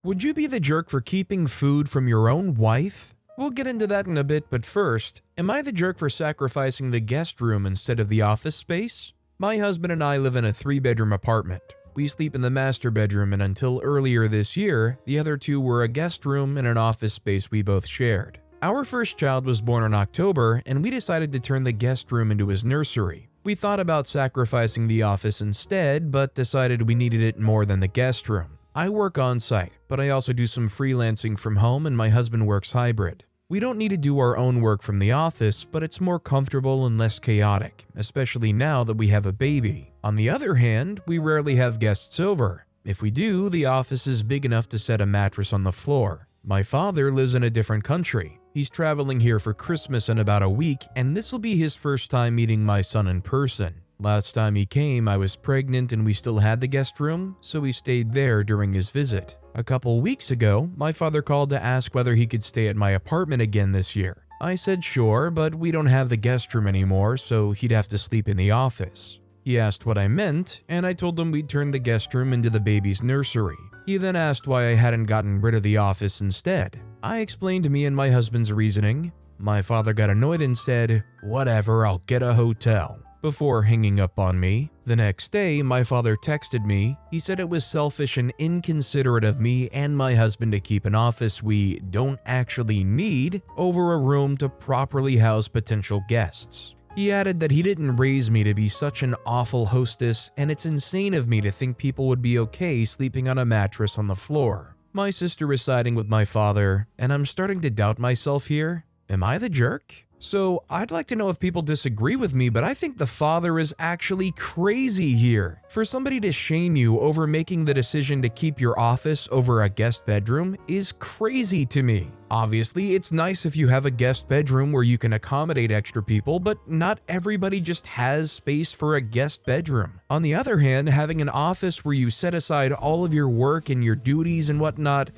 Would you be the jerk for keeping food from your own wife? We'll get into that in a bit, but first, am I the jerk for sacrificing the guest room instead of the office space? My husband and I live in a 3-bedroom apartment. We sleep in the master bedroom, and until earlier this year, the other two were a guest room and an office space we both shared. Our first child was born in October, and we decided to turn the guest room into his nursery. We thought about sacrificing the office instead, but decided we needed it more than the guest room. I work on site, but I also do some freelancing from home, and my husband works hybrid. We don't need to do our own work from the office, but it's more comfortable and less chaotic, especially now that we have a baby. On the other hand, we rarely have guests over. If we do, the office is big enough to set a mattress on the floor. My father lives in a different country. He's traveling here for Christmas in about a week, and this will be his first time meeting my son in person. Last time he came, I was pregnant and we still had the guest room, so we stayed there during his visit. A couple weeks ago, my father called to ask whether he could stay at my apartment again this year. I said sure, but we don't have the guest room anymore, so he'd have to sleep in the office. He asked what I meant, and I told him we'd turn the guest room into the baby's nursery. He then asked why I hadn't gotten rid of the office instead. I explained me and my husband's reasoning. My father got annoyed and said, "Whatever, I'll get a hotel," before hanging up on me. The next day, my father texted me. He said it was selfish and inconsiderate of me and my husband to keep an office we don't actually need over a room to properly house potential guests. He added that he didn't raise me to be such an awful hostess, and it's insane of me to think people would be okay sleeping on a mattress on the floor. My sister is siding with my father, and I'm starting to doubt myself here. Am I the jerk? So I'd like to know if people disagree with me, but I think the father is actually crazy here. For somebody to shame you over making the decision to keep your office over a guest bedroom is crazy to me. Obviously, it's nice if you have a guest bedroom where you can accommodate extra people, but not everybody just has space for a guest bedroom. On the other hand, having an office where you set aside all of your work and your duties and whatnot,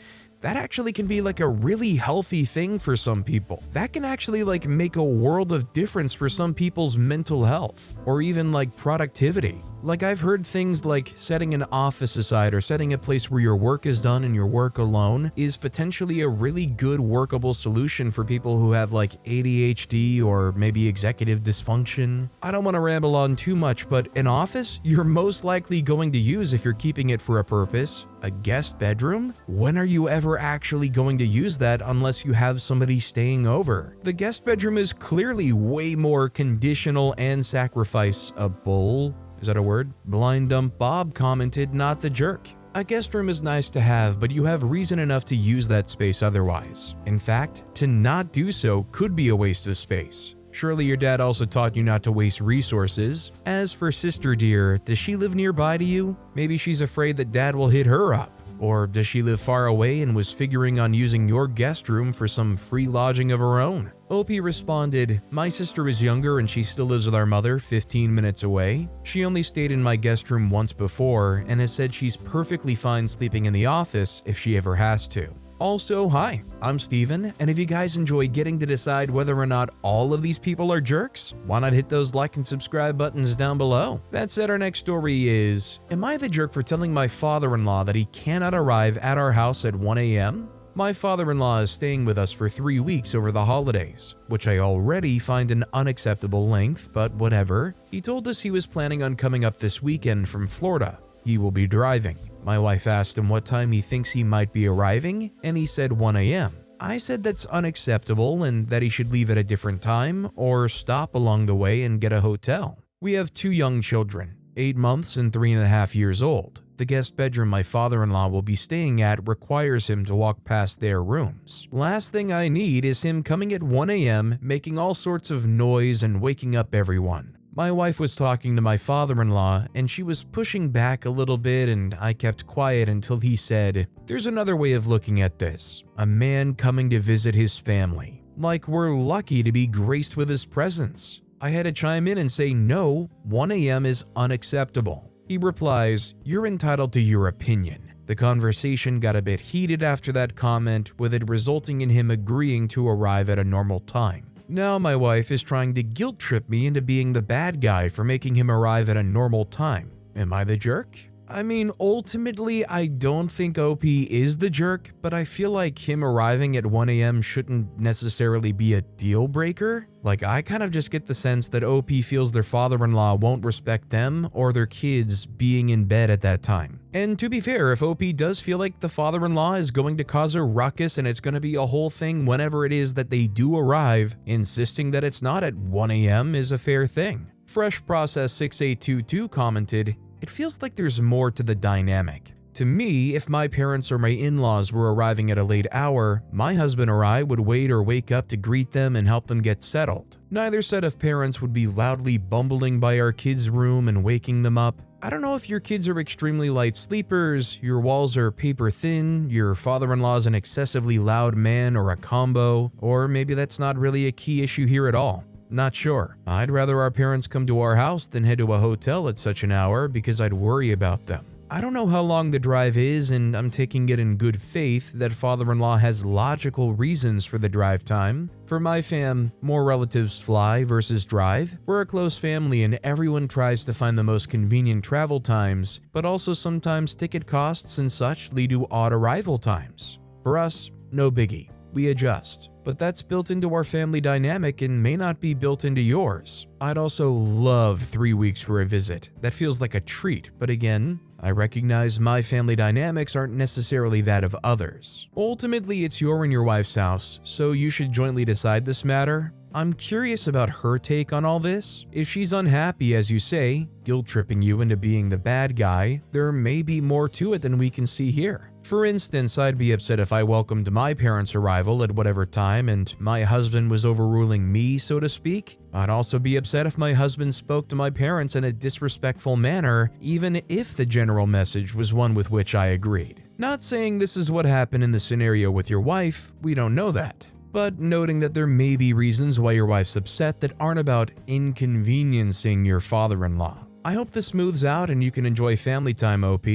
that actually can be like a really healthy thing for some people. That can actually like make a world of difference for some people's mental health or even like productivity. Like I've heard things like setting an office aside or setting a place where your work is done and your work alone is potentially a really good workable solution for people who have like ADHD or maybe executive dysfunction. I don't want to ramble on too much, but an office you're most likely going to use if you're keeping it for a purpose. A guest bedroom? When are you ever actually going to use that unless you have somebody staying over? The guest bedroom is clearly way more conditional and sacrificeable. Is that a word? Blind Dumb Bob commented, "Not the jerk. A guest room is nice to have, but you have reason enough to use that space otherwise. In fact, to not do so could be a waste of space. Surely your dad also taught you not to waste resources. As for sister dear, does she live nearby to you? Maybe she's afraid that dad will hit her up. Or does she live far away and was figuring on using your guest room for some free lodging of her own?" Opie responded, "My sister is younger and she still lives with our mother 15 minutes away. She only stayed in my guest room once before and has said she's perfectly fine sleeping in the office if she ever has to." Also, hi, I'm Steven, and if you guys enjoy getting to decide whether or not all of these people are jerks, why not hit those like and subscribe buttons down below? That said, our next story is, am I the jerk for telling my father-in-law that he cannot arrive at our house at 1 a.m.? My father-in-law is staying with us for 3 weeks over the holidays, which I already find an unacceptable length, but whatever. He told us he was planning on coming up this weekend from Florida. He will be driving. My wife asked him what time he thinks he might be arriving, and he said 1 a.m. I said that's unacceptable and that he should leave at a different time or stop along the way and get a hotel. We have 2 young children, 8 months and 3.5 years old. The guest bedroom my father-in-law will be staying at requires him to walk past their rooms. Last thing I need is him coming at 1 a.m., making all sorts of noise and waking up everyone. My wife was talking to my father-in-law and she was pushing back a little bit, and I kept quiet until he said, "There's another way of looking at this. A man coming to visit his family. Like we're lucky to be graced with his presence." I had to chime in and say no, 1 a.m. is unacceptable. He replies, "You're entitled to your opinion." The conversation got a bit heated after that comment, with it resulting in him agreeing to arrive at a normal time. Now my wife is trying to guilt trip me into being the bad guy for making him arrive at a normal time. Am I the jerk? I mean, ultimately, I don't think OP is the jerk, but I feel like him arriving at 1 a.m. shouldn't necessarily be a deal breaker. Like, I kind of just get the sense that OP feels their father-in-law won't respect them or their kids being in bed at that time. And to be fair, if OP does feel like the father-in-law is going to cause a ruckus and it's going to be a whole thing whenever it is that they do arrive, insisting that it's not at 1 a.m. is a fair thing. Fresh Process 6822 commented, "It feels like there's more to the dynamic. To me, if my parents or my in-laws were arriving at a late hour, my husband or I would wait or wake up to greet them and help them get settled. Neither set of parents would be loudly bumbling by our kids' room and waking them up. I don't know if your kids are extremely light sleepers, your walls are paper thin, your father-in-law is an excessively loud man, or a combo, or maybe that's not really a key issue here at all. Not sure. I'd rather our parents come to our house than head to a hotel at such an hour because I'd worry about them. I don't know how long the drive is, and I'm taking it in good faith that father-in-law has logical reasons for the drive time. For my fam, more relatives fly versus drive. We're a close family and everyone tries to find the most convenient travel times, but also sometimes ticket costs and such lead to odd arrival times. For us, no biggie. We adjust. But that's built into our family dynamic and may not be built into yours. I'd also love 3 weeks for a visit. That feels like a treat, but again, I recognize my family dynamics aren't necessarily that of others. Ultimately, it's your and your wife's house, so you should jointly decide this matter. I'm curious about her take on all this. If she's unhappy, as you say, guilt-tripping you into being the bad guy, there may be more to it than we can see here. For instance, I'd be upset if I welcomed my parents' arrival at whatever time and my husband was overruling me, so to speak. I'd also be upset if my husband spoke to my parents in a disrespectful manner, even if the general message was one with which I agreed. Not saying this is what happened in the scenario with your wife, we don't know that. But noting that there may be reasons why your wife's upset that aren't about inconveniencing your father-in-law. I hope this smooths out and you can enjoy family time, OP.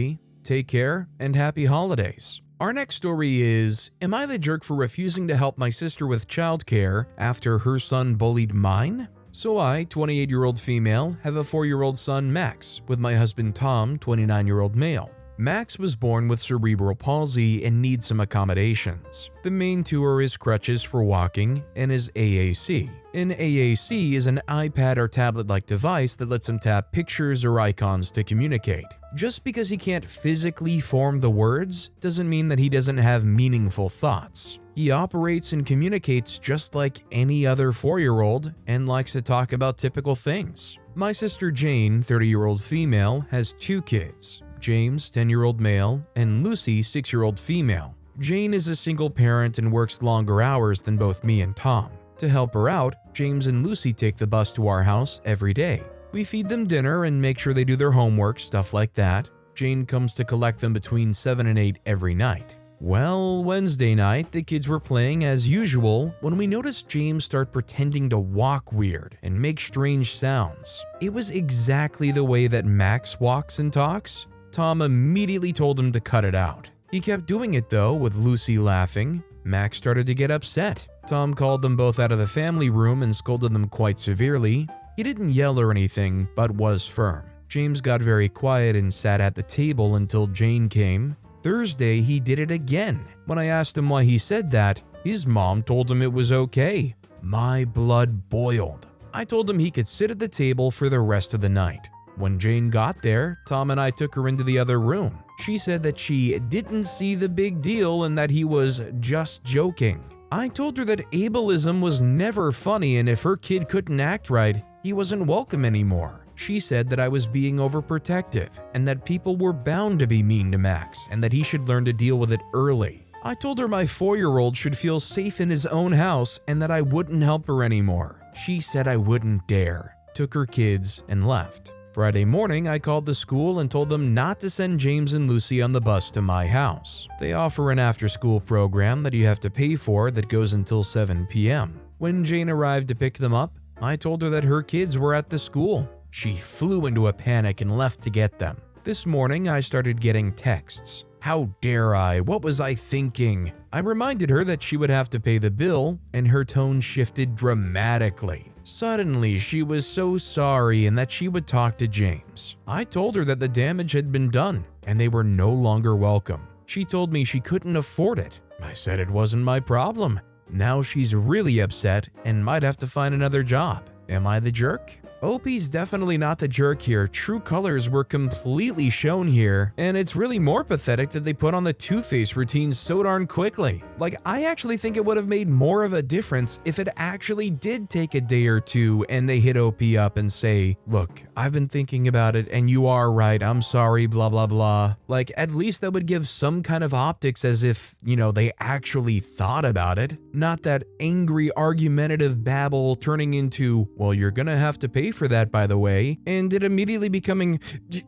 Take care and happy holidays. Our next story is, am I the jerk for refusing to help my sister with childcare after her son bullied mine? So I, 28-year-old female, have a 4-year-old son, Max, with my husband Tom, 29-year-old male. Max was born with cerebral palsy and needs some accommodations. The main two are his crutches for walking and his AAC. An AAC is an iPad or tablet-like device that lets him tap pictures or icons to communicate. Just because he can't physically form the words doesn't mean that he doesn't have meaningful thoughts. He operates and communicates just like any other 4-year-old and likes to talk about typical things. My sister Jane, 30-year-old female, has 2 kids. James, 10-year-old male, and Lucy, 6-year-old female. Jane is a single parent and works longer hours than both me and Tom. To help her out, James and Lucy take the bus to our house every day. We feed them dinner and make sure they do their homework, stuff like that. Jane comes to collect them between 7 and 8 every night. Well, Wednesday night, the kids were playing as usual when we noticed James start pretending to walk weird and make strange sounds. It was exactly the way that Max walks and talks. Tom immediately told him to cut it out. He kept doing it though, with Lucy laughing. Max started to get upset. Tom called them both out of the family room and scolded them quite severely. He didn't yell or anything, but was firm. James got very quiet and sat at the table until Jane came. Thursday, he did it again. When I asked him why he said that, his mom told him it was okay. My blood boiled. I told him he could sit at the table for the rest of the night. When Jane got there, Tom and I took her into the other room. She said that she didn't see the big deal and that he was just joking. I told her that ableism was never funny and if her kid couldn't act right, he wasn't welcome anymore. She said that I was being overprotective and that people were bound to be mean to Max and that he should learn to deal with it early. I told her my 4-year-old should feel safe in his own house and that I wouldn't help her anymore. She said I wouldn't dare, took her kids, and left. Friday morning, I called the school and told them not to send James and Lucy on the bus to my house. They offer an after-school program that you have to pay for that goes until 7 p.m. When Jane arrived to pick them up, I told her that her kids were at the school. She flew into a panic and left to get them. This morning, I started getting texts. How dare I? What was I thinking? I reminded her that she would have to pay the bill, and her tone shifted dramatically. Suddenly, she was so sorry and that she would talk to James. I told her that the damage had been done and they were no longer welcome. She told me she couldn't afford it. I said it wasn't my problem. Now she's really upset and might have to find another job. Am I the jerk? OP's definitely not the jerk here. True colors were completely shown here, and it's really more pathetic that they put on the two-face routine so darn quickly. Like, I actually think it would have made more of a difference if it actually did take a day or two and they hit OP up and say, look, I've been thinking about it and you are right, I'm sorry, blah blah blah. Like, at least that would give some kind of optics as if, they actually thought about it. Not that angry argumentative babble turning into, well, you're gonna have to pay for that, by the way, and it immediately becoming,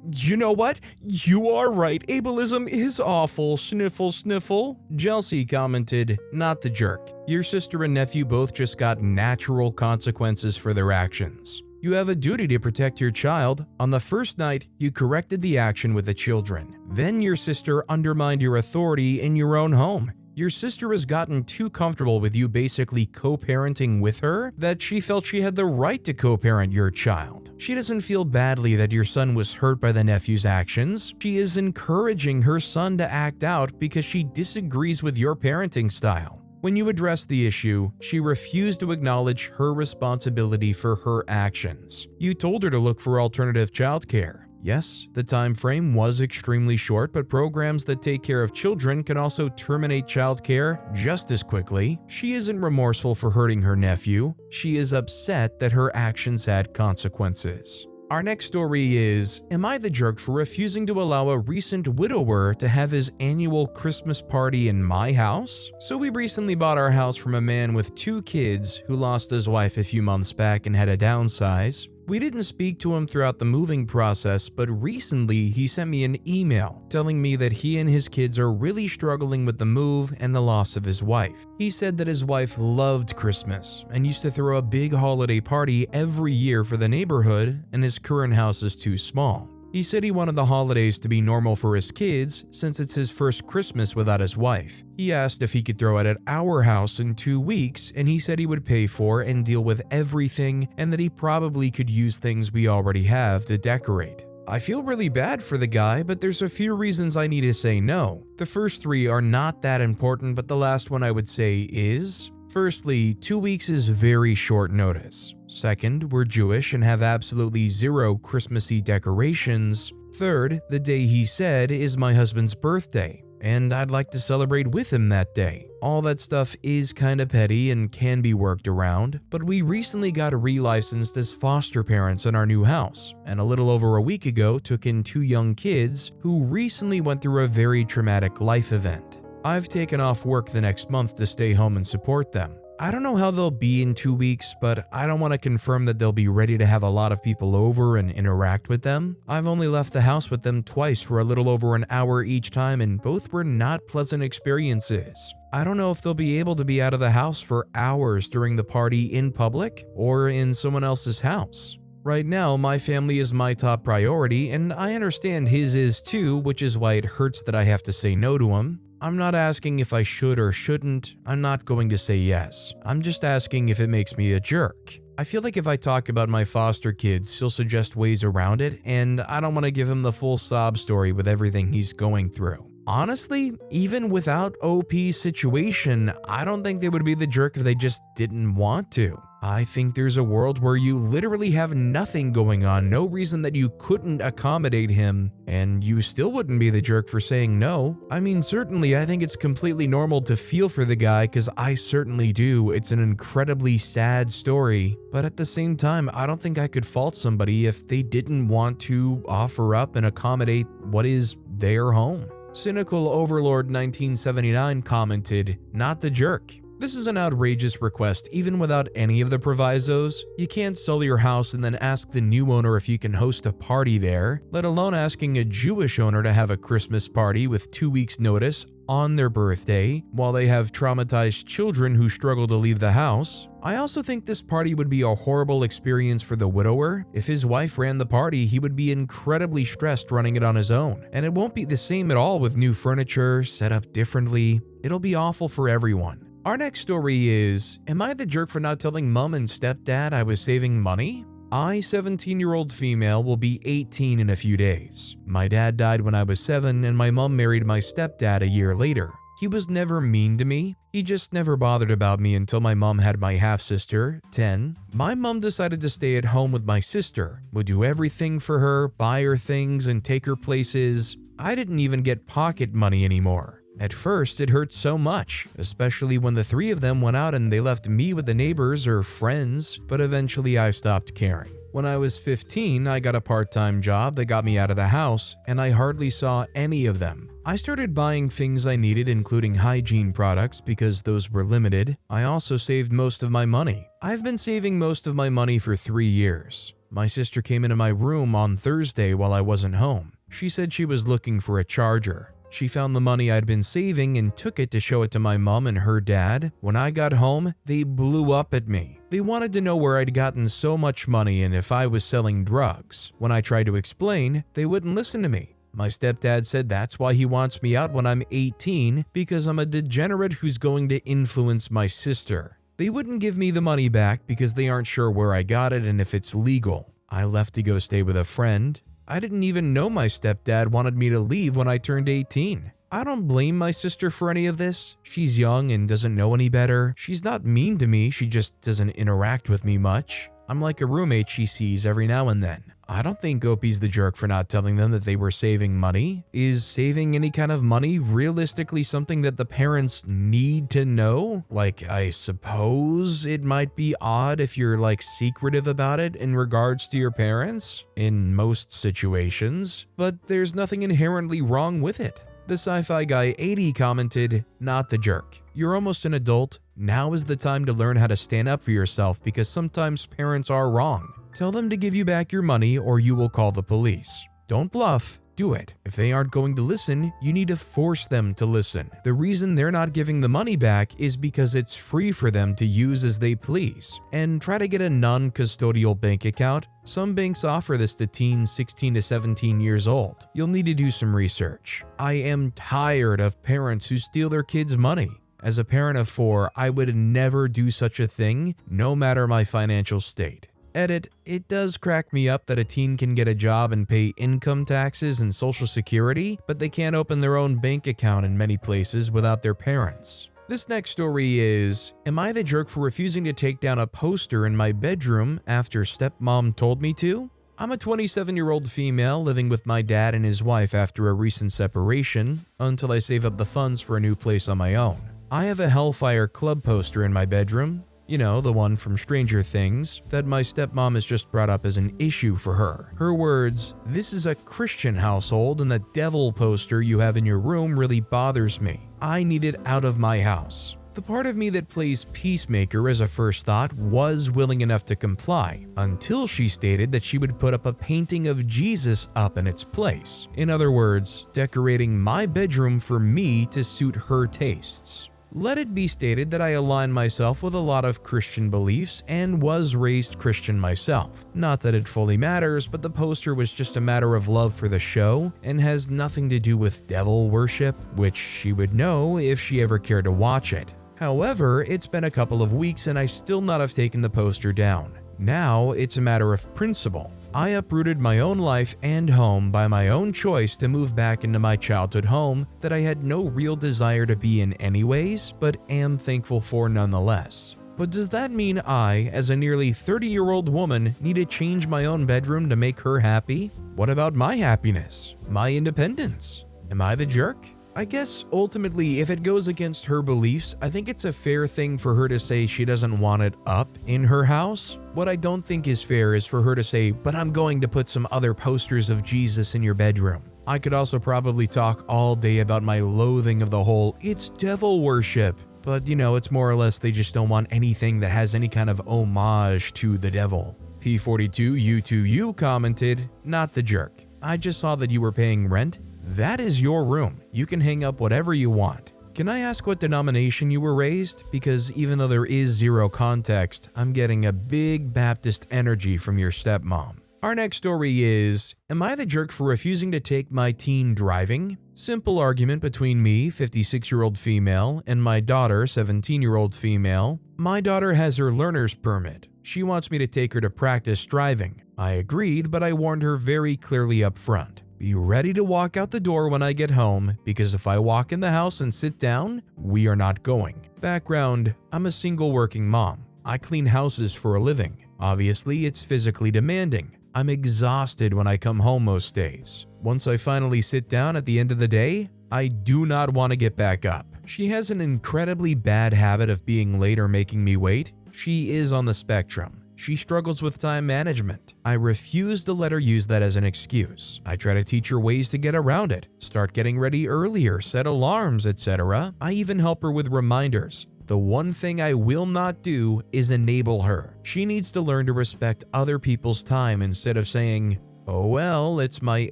you know what? You are right, ableism is awful, sniffle sniffle. Chelsea commented, not the jerk. Your sister and nephew both just got natural consequences for their actions. You have a duty to protect your child. On the first night, you corrected the action with the children. Then your sister undermined your authority in your own home. Your sister has gotten too comfortable with you basically co-parenting with her that she felt she had the right to co-parent your child. She doesn't feel badly that your son was hurt by the nephew's actions. She is encouraging her son to act out because she disagrees with your parenting style. When you addressed the issue, she refused to acknowledge her responsibility for her actions. You told her to look for alternative childcare. Yes, the time frame was extremely short, but programs that take care of children can also terminate childcare just as quickly. She isn't remorseful for hurting her nephew. She is upset that her actions had consequences. Our next story is, am I the jerk for refusing to allow a recent widower to have his annual Christmas party in my house? So we recently bought our house from a man with 2 kids who lost his wife a few months back and had to downsize. We didn't speak to him throughout the moving process, but recently he sent me an email telling me that he and his kids are really struggling with the move and the loss of his wife. He said that his wife loved Christmas and used to throw a big holiday party every year for the neighborhood, and his current house is too small. He said he wanted the holidays to be normal for his kids since it's his first Christmas without his wife. He asked if he could throw it at our house in 2 weeks, and he said he would pay for and deal with everything and that he probably could use things we already have to decorate. I feel really bad for the guy, but there's a few reasons I need to say no. The first 3 are not that important, but the last one I would say is... Firstly, 2 weeks is very short notice. Second, we're Jewish and have absolutely zero Christmassy decorations. Third, the day he said is my husband's birthday, and I'd like to celebrate with him that day. All that stuff is kinda petty and can be worked around, but we recently got relicensed as foster parents in our new house, and a little over a week ago took in 2 young kids who recently went through a very traumatic life event. I've taken off work the next month to stay home and support them. I don't know how they'll be in 2 weeks, but I don't want to confirm that they'll be ready to have a lot of people over and interact with them. I've only left the house with them twice for a little over an hour each time, and both were not pleasant experiences. I don't know if they'll be able to be out of the house for hours during the party in public or in someone else's house. Right now, my family is my top priority, and I understand his is too, which is why it hurts that I have to say no to him. I'm not asking if I should or shouldn't. I'm not going to say yes. I'm just asking if it makes me a jerk. I feel like if I talk about my foster kids, he'll suggest ways around it, and I don't want to give him the full sob story with everything he's going through. Honestly, even without OP's situation, I don't think they would be the jerk if they just didn't want to. I think there's a world where you literally have nothing going on, no reason that you couldn't accommodate him, and you still wouldn't be the jerk for saying no. I mean, certainly I think it's completely normal to feel for the guy, because I certainly do. It's an incredibly sad story, but at the same time, I don't think I could fault somebody if they didn't want to offer up and accommodate what is their home. Cynical Overlord 1979 commented, not the jerk. This is an outrageous request even without any of the provisos. You can't sell your house and then ask the new owner if you can host a party there, let alone asking a Jewish owner to have a Christmas party with 2 weeks notice on their birthday while they have traumatized children who struggle to leave the house. I also think this party would be a horrible experience for the widower. If his wife ran the party, he would be incredibly stressed running it on his own, and it won't be the same at all with new furniture set up differently. It'll be awful for everyone. Our next story is, am I the jerk for not telling mom and stepdad I was saving money? I, 17-year-old female, will be 18 in a few days. My dad died when I was 7 and my mom married my stepdad a year later. He was never mean to me, he just never bothered about me until my mom had my half-sister, 10. My mom decided to stay at home with my sister, would do everything for her, buy her things and take her places. I didn't even get pocket money anymore. At first, it hurt so much, especially when the three of them went out and they left me with the neighbors or friends, but eventually I stopped caring. When I was 15, I got a part-time job that got me out of the house, and I hardly saw any of them. I started buying things I needed, including hygiene products, because those were limited. I also saved most of my money. I've been saving most of my money for 3 years. My sister came into my room on Thursday while I wasn't home. She said she was looking for a charger. She found the money I'd been saving and took it to show it to my mom and her dad. When I got home, they blew up at me. They wanted to know where I'd gotten so much money and if I was selling drugs. When I tried to explain, they wouldn't listen to me. My stepdad said that's why he wants me out when I'm 18, because I'm a degenerate who's going to influence my sister. They wouldn't give me the money back because they aren't sure where I got it and if it's legal. I left to go stay with a friend. I didn't even know my stepdad wanted me to leave when I turned 18. I don't blame my sister for any of this. She's young and doesn't know any better. She's not mean to me, she just doesn't interact with me much. I'm like a roommate she sees every now and then. I don't think Gopi's the jerk for not telling them that they were saving money. Is saving any kind of money realistically something that the parents need to know? Like, I suppose it might be odd if you're secretive about it in regards to your parents, in most situations, but there's nothing inherently wrong with it. The sci-fi guy 80 commented, "Not the jerk. You're almost an adult. Now is the time to learn how to stand up for yourself because sometimes parents are wrong. Tell them to give you back your money or you will call the police. Don't bluff. Do it. If they aren't going to listen, you need to force them to listen. The reason they're not giving the money back is because it's free for them to use as they please. And try to get a non-custodial bank account. Some banks offer this to teens 16 to 17 years old. You'll need to do some research. I am tired of parents who steal their kids' money. As a parent of 4, I would never do such a thing, no matter my financial state." Edit, it does crack me up that a teen can get a job and pay income taxes and social security, but they can't open their own bank account in many places without their parents. This next story is, am I the jerk for refusing to take down a poster in my bedroom after stepmom told me to? I'm a 27-year-old female living with my dad and his wife after a recent separation until I save up the funds for a new place on my own. I have a Hellfire Club poster in my bedroom. You know, the one from Stranger Things, that my stepmom has just brought up as an issue for her. Her words, "This is a Christian household and the devil poster you have in your room really bothers me. I need it out of my house." The part of me that plays peacemaker as a first thought was willing enough to comply, until she stated that she would put up a painting of Jesus up in its place. In other words, decorating my bedroom for me to suit her tastes. Let it be stated that I align myself with a lot of Christian beliefs and was raised Christian myself. Not that it fully matters, but the poster was just a matter of love for the show and has nothing to do with devil worship, which she would know if she ever cared to watch it. However, it's been a couple of weeks and I still not have taken the poster down. Now it's a matter of principle. I uprooted my own life and home by my own choice to move back into my childhood home that I had no real desire to be in anyways, but am thankful for nonetheless. But does that mean I, as a nearly 30-year-old woman, need to change my own bedroom to make her happy? What about my happiness? My independence? Am I the jerk? I guess ultimately, if it goes against her beliefs, I think it's a fair thing for her to say she doesn't want it up in her house. What I don't think is fair is for her to say, "But I'm going to put some other posters of Jesus in your bedroom." I could also probably talk all day about my loathing of the whole "it's devil worship." But it's more or less they just don't want anything that has any kind of homage to the devil. P42U2U commented, "Not the jerk. I just saw that you were paying rent. That is your room. You can hang up whatever you want. Can I ask what denomination you were raised? Because even though there is zero context, I'm getting a big Baptist energy from your stepmom." Our next story is, am I the jerk for refusing to take my teen driving? Simple argument between me, 56-year-old female, and my daughter, 17-year-old female. My daughter has her learner's permit. She wants me to take her to practice driving. I agreed, but I warned her very clearly up front. Be ready to walk out the door when I get home, because if I walk in the house and sit down, we are not going. Background: I'm a single working mom. I clean houses for a living. Obviously, it's physically demanding. I'm exhausted when I come home most days. Once I finally sit down at the end of the day, I do not want to get back up. She has an incredibly bad habit of being late or making me wait. She is on the spectrum. She struggles with time management. I refuse to let her use that as an excuse. I try to teach her ways to get around it, start getting ready earlier, set alarms, etc. I even help her with reminders. The one thing I will not do is enable her. She needs to learn to respect other people's time instead of saying, "Oh well, it's my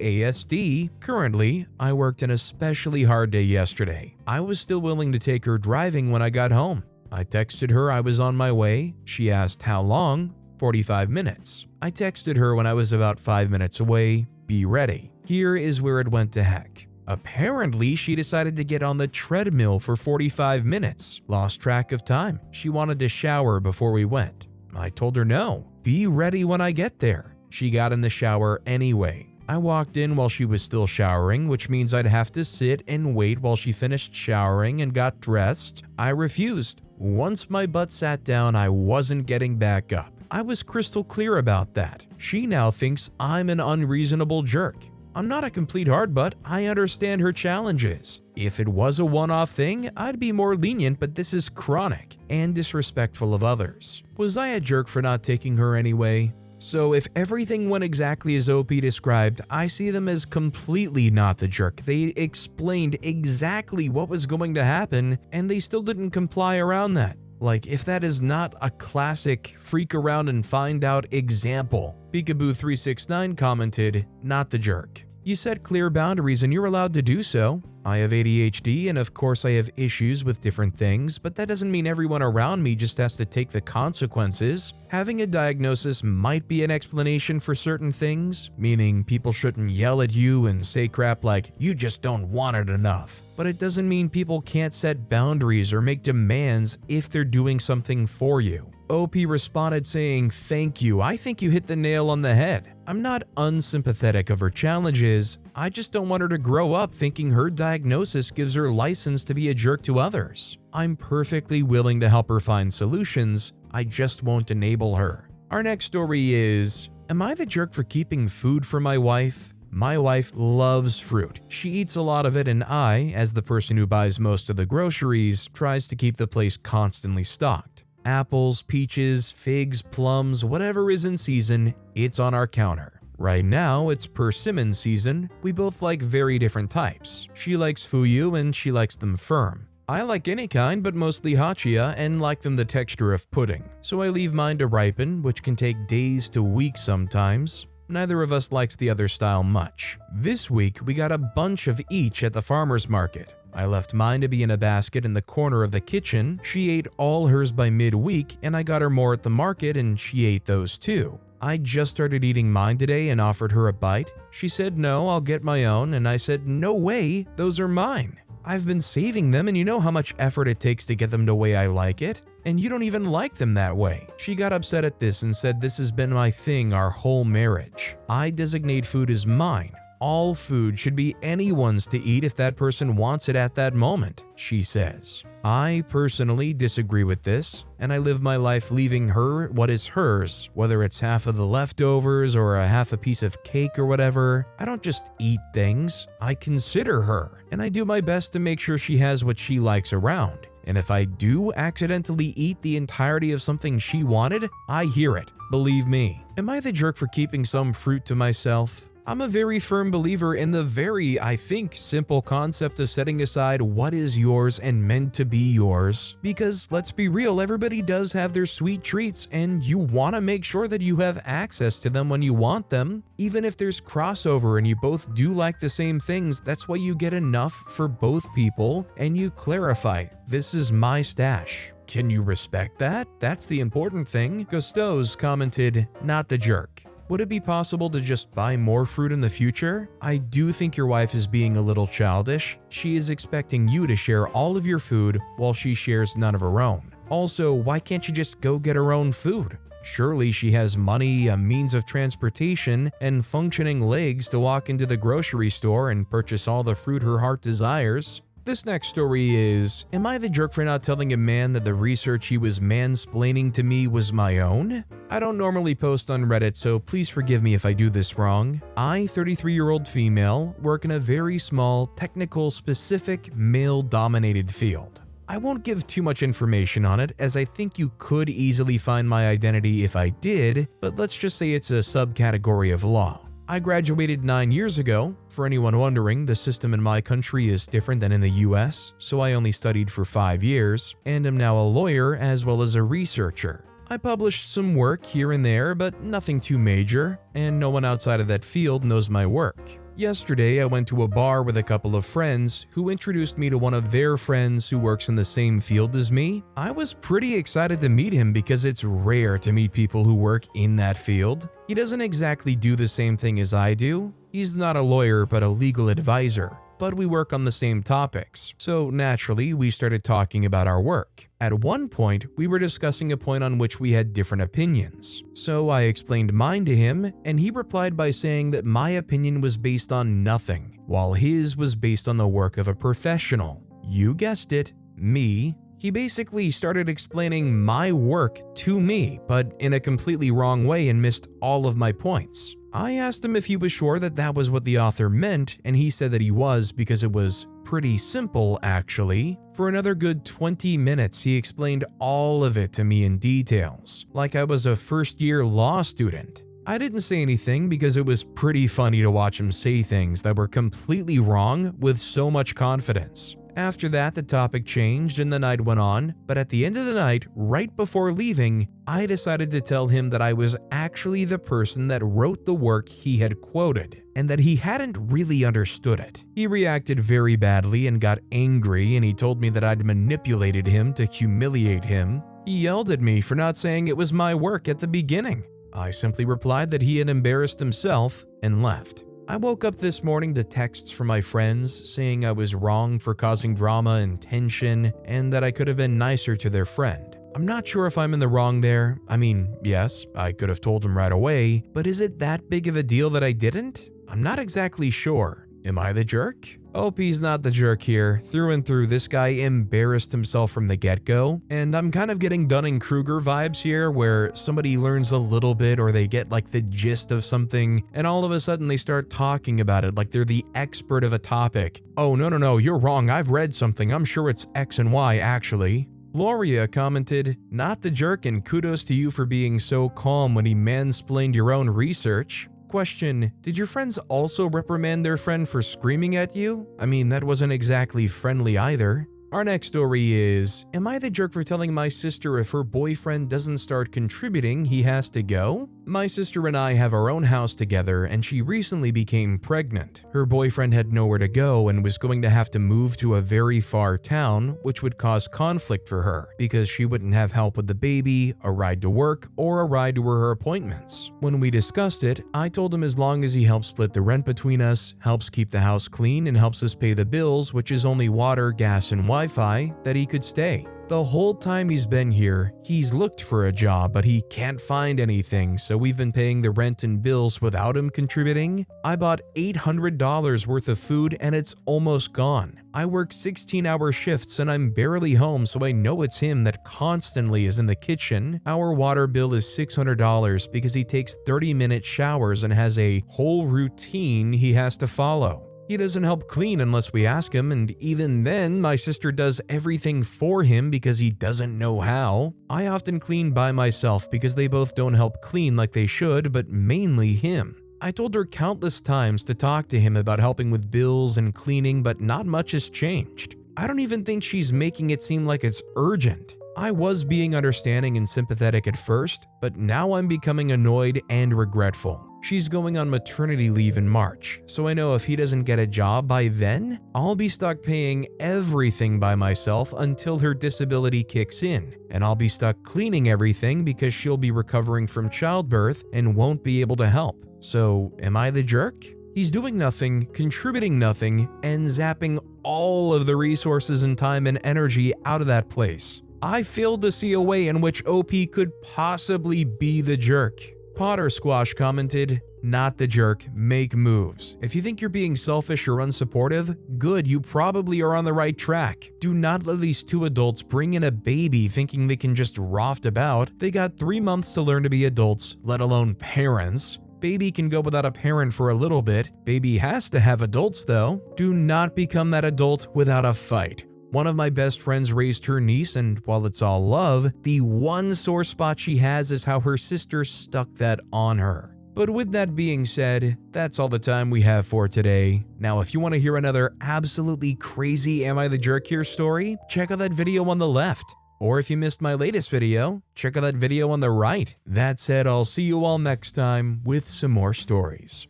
ASD." Currently, I worked an especially hard day yesterday. I was still willing to take her driving when I got home. I texted her I was on my way. She asked how long. 45 minutes. I texted her when I was about 5 minutes away. Be ready. Here is where it went to heck. Apparently, she decided to get on the treadmill for 45 minutes. Lost track of time. She wanted to shower before we went. I told her no. Be ready when I get there. She got in the shower anyway. I walked in while she was still showering, which means I'd have to sit and wait while she finished showering and got dressed. I refused. Once my butt sat down, I wasn't getting back up. I was crystal clear about that. She now thinks I'm an unreasonable jerk. I'm not a complete hardbutt. I understand her challenges. If it was a one-off thing, I'd be more lenient, but this is chronic and disrespectful of others. Was I a jerk for not taking her anyway? So if everything went exactly as OP described, I see them as completely not the jerk. They explained exactly what was going to happen, and they still didn't comply around that. Like, if that is not a classic freak around and find out example. Peekaboo369 commented, "Not the jerk. You set clear boundaries and you're allowed to do so. I have ADHD and of course I have issues with different things, but that doesn't mean everyone around me just has to take the consequences. Having a diagnosis might be an explanation for certain things, meaning people shouldn't yell at you and say crap like, 'You just don't want it enough.' But it doesn't mean people can't set boundaries or make demands if they're doing something for you." OP responded saying, "Thank you, I think you hit the nail on the head. I'm not unsympathetic of her challenges, I just don't want her to grow up thinking her diagnosis gives her license to be a jerk to others. I'm perfectly willing to help her find solutions, I just won't enable her." Our next story is, am I the jerk for keeping food for my wife? My wife loves fruit. She eats a lot of it and I, as the person who buys most of the groceries, tries to keep the place constantly stocked. Apples, peaches, figs, plums, whatever is in season, it's on our counter. Right now, it's persimmon season. We both like very different types. She likes fuyu and she likes them firm. I like any kind, but mostly hachia and like them the texture of pudding. So I leave mine to ripen, which can take days to weeks sometimes. Neither of us likes the other style much. This week, we got a bunch of each at the farmer's market. I left mine to be in a basket in the corner of the kitchen. She ate all hers by midweek, and I got her more at the market and she ate those too. I just started eating mine today and offered her a bite. She said no, I'll get my own, and I said no way, those are mine. I've been saving them and you know how much effort it takes to get them the way I like it, and you don't even like them that way. She got upset at this and said this has been my thing our whole marriage. I designate food as mine. All food should be anyone's to eat if that person wants it at that moment, she says. I personally disagree with this, and I live my life leaving her what is hers, whether it's half of the leftovers or a half a piece of cake or whatever. I don't just eat things, I consider her, and I do my best to make sure she has what she likes around. And if I do accidentally eat the entirety of something she wanted, I hear it, believe me. Am I the jerk for keeping some fruit to myself? I'm a very firm believer in the very, I think, simple concept of setting aside what is yours and meant to be yours. Because let's be real, everybody does have their sweet treats and you want to make sure that you have access to them when you want them. Even if there's crossover and you both do like the same things, that's why you get enough for both people and you clarify, this is my stash. Can you respect that? That's the important thing. Gusto's commented, not the jerk. Would it be possible to just buy more fruit in the future? I do think your wife is being a little childish. She is expecting you to share all of your food while she shares none of her own. Also, why can't she just go get her own food? Surely she has money, a means of transportation, and functioning legs to walk into the grocery store and purchase all the fruit her heart desires. This next story is, am I the jerk for not telling a man that the research he was mansplaining to me was my own? I don't normally post on Reddit, so please forgive me if I do this wrong. I, 33-year-old female, work in a very small, technical, specific, male-dominated field. I won't give too much information on it, as I think you could easily find my identity if I did, but let's just say it's a subcategory of law. I graduated 9 years ago. For anyone wondering, the system in my country is different than in the US, so I only studied for 5 years, and am now a lawyer as well as a researcher. I published some work here and there, but nothing too major, and no one outside of that field knows my work. Yesterday, I went to a bar with a couple of friends who introduced me to one of their friends who works in the same field as me. I was pretty excited to meet him because it's rare to meet people who work in that field. He doesn't exactly do the same thing as I do. He's not a lawyer but a legal advisor, but we work on the same topics. So naturally, we started talking about our work. At one point, we were discussing a point on which we had different opinions. So I explained mine to him, and he replied by saying that my opinion was based on nothing, while his was based on the work of a professional. You guessed it, me. He basically started explaining my work to me, but in a completely wrong way and missed all of my points. I asked him if he was sure that that was what the author meant, and he said that he was because it was pretty simple, actually. For another good 20 minutes, he explained all of it to me in details, like I was a first-year law student. I didn't say anything because it was pretty funny to watch him say things that were completely wrong with so much confidence. After that, the topic changed and the night went on, but at the end of the night, right before leaving, I decided to tell him that I was actually the person that wrote the work he had quoted, and that he hadn't really understood it. He reacted very badly and got angry, and he told me that I'd manipulated him to humiliate him. He yelled at me for not saying it was my work at the beginning. I simply replied that he had embarrassed himself and left. I woke up this morning to texts from my friends saying I was wrong for causing drama and tension and that I could have been nicer to their friend. I'm not sure if I'm in the wrong there. I mean, yes, I could have told him right away, but is it that big of a deal that I didn't? I'm not exactly sure. Am I the jerk? Hope he's not the jerk here. Through and through, this guy embarrassed himself from the get-go, and I'm kind of getting Dunning-Kruger vibes here where somebody learns a little bit or they get like the gist of something, and all of a sudden they start talking about it like they're the expert of a topic. Oh, no, you're wrong. I've read something. I'm sure it's X and Y, actually. Loria commented, "Not the jerk and kudos to you for being so calm when he mansplained your own research." Question, did your friends also reprimand their friend for screaming at you? I mean, that wasn't exactly friendly either. Our next story is, am I the jerk for telling my sister if her boyfriend doesn't start contributing, he has to go? My sister and I have our own house together, and she recently became pregnant. Her boyfriend had nowhere to go and was going to have to move to a very far town, which would cause conflict for her because she wouldn't have help with the baby, a ride to work, or a ride to her appointments. When we discussed it, I told him as long as he helps split the rent between us, helps keep the house clean, and helps us pay the bills, which is only water, gas, and Wi-Fi, that he could stay. The whole time he's been here, he's looked for a job, but he can't find anything, so we've been paying the rent and bills without him contributing. I bought $800 worth of food and it's almost gone. I work 16-hour shifts and I'm barely home, so I know it's him that constantly is in the kitchen. Our water bill is $600 because he takes 30-minute showers and has a whole routine he has to follow. He doesn't help clean unless we ask him, and even then, my sister does everything for him because he doesn't know how. I often clean by myself because they both don't help clean like they should, but mainly him. I told her countless times to talk to him about helping with bills and cleaning, but not much has changed. I don't even think she's making it seem like it's urgent. I was being understanding and sympathetic at first, but now I'm becoming annoyed and regretful. She's going on maternity leave in March, so I know if he doesn't get a job by then, I'll be stuck paying everything by myself until her disability kicks in, and I'll be stuck cleaning everything because she'll be recovering from childbirth and won't be able to help. So, am I the jerk? He's doing nothing, contributing nothing, and zapping all of the resources and time and energy out of that place. I failed to see a way in which OP could possibly be the jerk. Potter Squash commented, "Not the jerk, make moves. If you think you're being selfish or unsupportive, good, you probably are on the right track. Do not let these two adults bring in a baby thinking they can just raft about. They got 3 months to learn to be adults, let alone parents. Baby can go without a parent for a little bit. Baby has to have adults though. Do not become that adult without a fight." One of my best friends raised her niece, and while it's all love, the one sore spot she has is how her sister stuck that on her. But with that being said, that's all the time we have for today. Now, if you want to hear another absolutely crazy Am I the Jerk Here story, check out that video on the left. Or if you missed my latest video, check out that video on the right. That said, I'll see you all next time with some more stories.